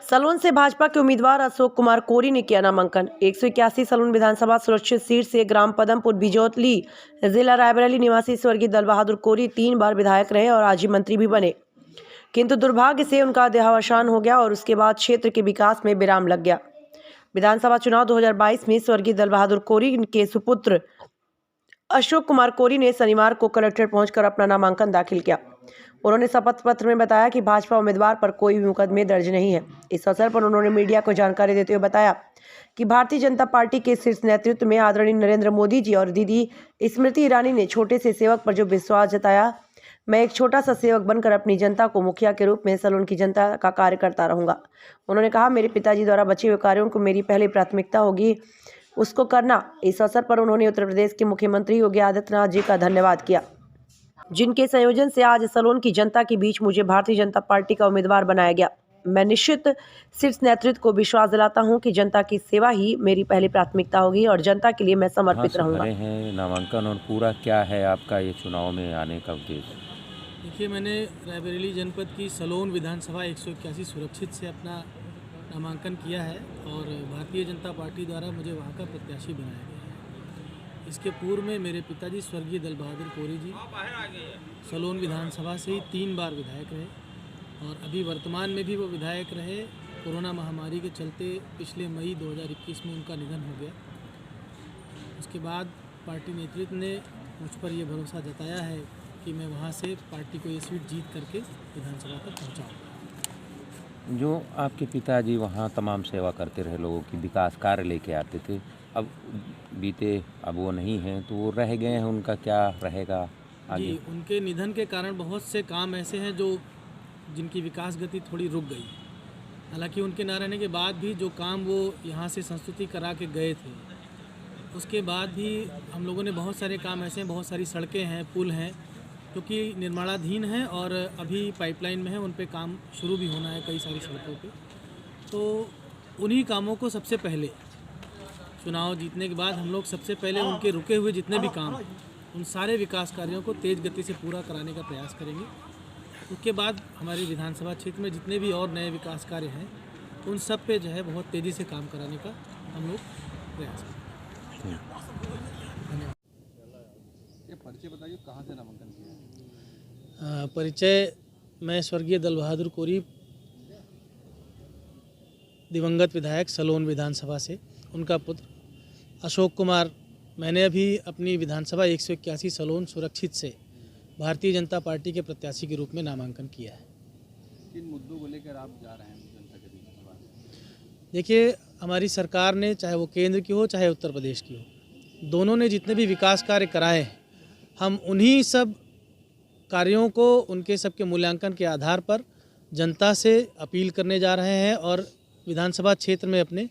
Salon से भाजपा के उम्मीदवार अशोक कुमार कोरी ने किया नामांकन। 181 सलोन विधानसभा सुरक्षित सीट से ग्राम पदमपुर बिजौली जिला रायबरेली निवासी स्वर्गीय दल बहादुर कोरी 3 बार विधायक रहे और आज ही मंत्री भी बने, किंतु दुर्भाग्य से उनका देहावसान हो गया और उसके बाद क्षेत्र के विकास में विराम लग गया। विधानसभा चुनाव 2022 में स्वर्गीय दल बहादुर कोरी के सुपुत्र अशोक कुमार कोरी ने शनिवार को कलेक्ट्रेट पहुंचकर अपना नामांकन दाखिल किया। उन्होंने शपथ पत्र में बताया कि भाजपा उम्मीदवार पर कोई भी मुकदमे दर्ज नहीं है। इस अवसर पर उन्होंने मीडिया को जानकारी देते हुए बताया कि भारतीय जनता पार्टी के शीर्ष नेतृत्व में आदरणीय नरेंद्र मोदी जी और दीदी स्मृति ईरानी ने छोटे से सेवक पर जो विश्वास जताया, मैं एक छोटा सा सेवक बनकर अपनी जनता को मुखिया के रूप में सलोन की जनता का कार्य करता रहूंगा। उन्होंने कहा, मेरे पिताजी द्वारा बचे हुए कार्यों को मेरी पहली प्राथमिकता होगी उसको करना। इस अवसर पर उन्होंने उत्तर प्रदेश के मुख्यमंत्री योगी आदित्यनाथ जी का धन्यवाद किया, जिनके संयोजन से आज सलोन की जनता के बीच मुझे भारतीय जनता पार्टी का उम्मीदवार बनाया गया। मैं निश्चित शीर्ष नेतृत्व को विश्वास दिलाता हूं कि जनता की सेवा ही मेरी पहली प्राथमिकता होगी और जनता के लिए मैं समर्पित रहूंगा। हैं नामांकन और पूरा क्या है आपका ये चुनाव में आने का उद्देश्य? देखिए, मैंने रायबरेली जनपद की सलोन विधानसभा 181 सुरक्षित से अपना नामांकन किया है और भारतीय जनता पार्टी द्वारा मुझे वहाँ का प्रत्याशी बनाया गया है। इसके पूर्व में मेरे पिताजी स्वर्गीय दल बहादुर कोरी जी सलोन विधानसभा से ही 3 बार विधायक रहे और अभी वर्तमान में भी वो विधायक रहे। कोरोना महामारी के चलते पिछले मई 2021 में उनका निधन हो गया। उसके बाद पार्टी नेतृत्व ने मुझ पर ये भरोसा जताया है कि मैं वहाँ से पार्टी को ये सीट जीत करके विधानसभा तक पहुँचाऊँगा। जो आपके पिताजी वहाँ तमाम सेवा करते रहे, लोगों की विकास कार्य लेके आते थे, अब वो नहीं हैं तो वो रह गए हैं, उनका क्या रहेगा आगे? जी, उनके निधन के कारण बहुत से काम ऐसे हैं जो जिनकी विकास गति थोड़ी रुक गई। हालांकि उनके ना रहने के बाद भी जो काम वो यहाँ से संस्तुति करा के गए थे, उसके बाद भी हम लोगों ने बहुत सारे काम ऐसे हैं, बहुत सारी सड़कें हैं, पुल हैं जो कि निर्माणाधीन हैं और अभी पाइपलाइन में है, उन पे काम शुरू भी होना है कई सारी सड़कों पे। तो उन्हीं कामों को सबसे पहले चुनाव जीतने के बाद हम लोग सबसे पहले उनके रुके हुए जितने भी काम उन सारे विकास कार्यों को तेज़ गति से पूरा कराने का प्रयास करेंगे। उसके बाद हमारे विधानसभा क्षेत्र में जितने भी और नए विकास कार्य हैं उन सब पे जो है बहुत तेज़ी से काम कराने का हम लोग प्रयास करेंगे। ये परिचय बताइए, कहाँ से नामांकन किया है? परिचय, मैं स्वर्गीय दल बहादुर कोरी, दिवंगत विधायक सलोन विधानसभा से, उनका पुत्र अशोक कुमार। मैंने अभी अपनी विधानसभा 181 सलोन सुरक्षित से भारतीय जनता पार्टी के प्रत्याशी के रूप में नामांकन किया है। किन मुद्दों को लेकर आप जा रहे हैं जनता के बीच? देखिए, हमारी सरकार ने, चाहे वो केंद्र की हो चाहे उत्तर प्रदेश की हो, दोनों ने जितने भी विकास कार्य कराए हैं, हम उन्हीं सब कार्यों को उनके सबके मूल्यांकन के आधार पर जनता से अपील करने जा रहे हैं और विधानसभा क्षेत्र में अपने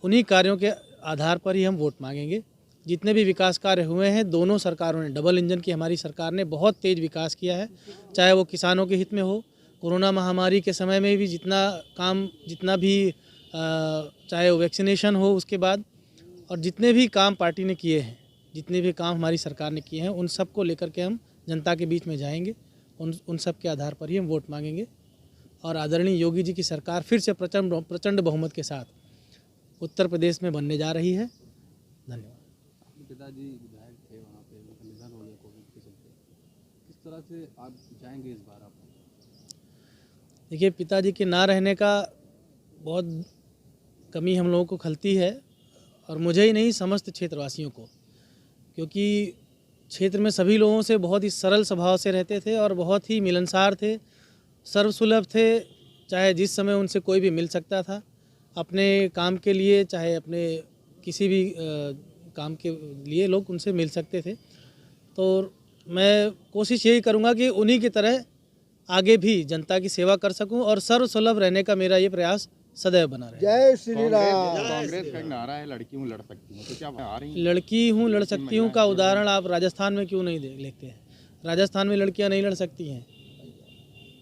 उन्हीं कार्यों के आधार पर ही हम वोट मांगेंगे। जितने भी विकास कार्य हुए हैं, दोनों सरकारों ने, डबल इंजन की हमारी सरकार ने बहुत तेज़ विकास किया है, चाहे वो किसानों के हित में हो, कोरोना महामारी के समय में भी जितना भी चाहे वो वैक्सीनेशन हो उसके बाद, और जितने भी काम पार्टी ने किए हैं, जितने भी काम हमारी सरकार ने किए हैं, उन सब को लेकर के हम जनता के बीच में जाएंगे। उन सब के आधार पर ही हम वोट मांगेंगे और आदरणीय योगी जी की सरकार फिर से प्रचंड बहुमत के साथ उत्तर प्रदेश में बनने जा रही है। धन्यवाद। आपके पिताजी विधायक थे, वहाँ पे उनका निधन हो गया कोविड के चलते, किस तरह से आप जाएंगे इस बार? आप देखिए, पिताजी के ना रहने का बहुत कमी हम लोगों को खलती है और मुझे ही नहीं, समस्त क्षेत्रवासियों को, क्योंकि क्षेत्र में सभी लोगों से बहुत ही सरल स्वभाव से रहते थे और बहुत ही मिलनसार थे, सर्वसुलभ थे। चाहे जिस समय उनसे कोई भी मिल सकता था अपने काम के लिए, चाहे अपने किसी भी काम के लिए लोग उनसे मिल सकते थे। तो मैं कोशिश यही करूंगा कि उन्हीं की तरह आगे भी जनता की सेवा कर सकूं और सर्वसुलभ रहने का मेरा ये प्रयास सदैव बना रहे। जय श्री राम। कांग्रेस का एक नारा है, लड़की हूँ लड़ सकती हूँ, तो क्या आ रही हैं? लड़की हूँ लड़ सकती हूँ का उदाहरण आप राजस्थान में क्यों नहीं लेते हैं? राजस्थान में लड़कियाँ नहीं लड़ सकती हैं,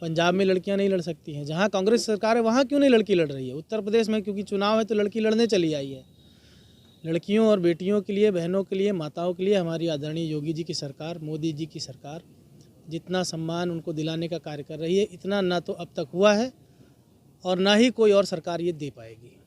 पंजाब में लड़कियाँ नहीं लड़ सकती हैं। जहाँ कांग्रेस सरकार है वहाँ क्यों नहीं लड़की लड़ रही है? उत्तर प्रदेश में क्योंकि चुनाव है तो लड़की लड़ने चली आई है। लड़कियों और बेटियों के लिए, बहनों के लिए, माताओं के लिए हमारी आदरणीय योगी जी की सरकार, मोदी जी की सरकार जितना सम्मान उनको दिलाने का कार्य कर रही है, इतना ना तो अब तक हुआ है और ना ही कोई और सरकार ये दे पाएगी।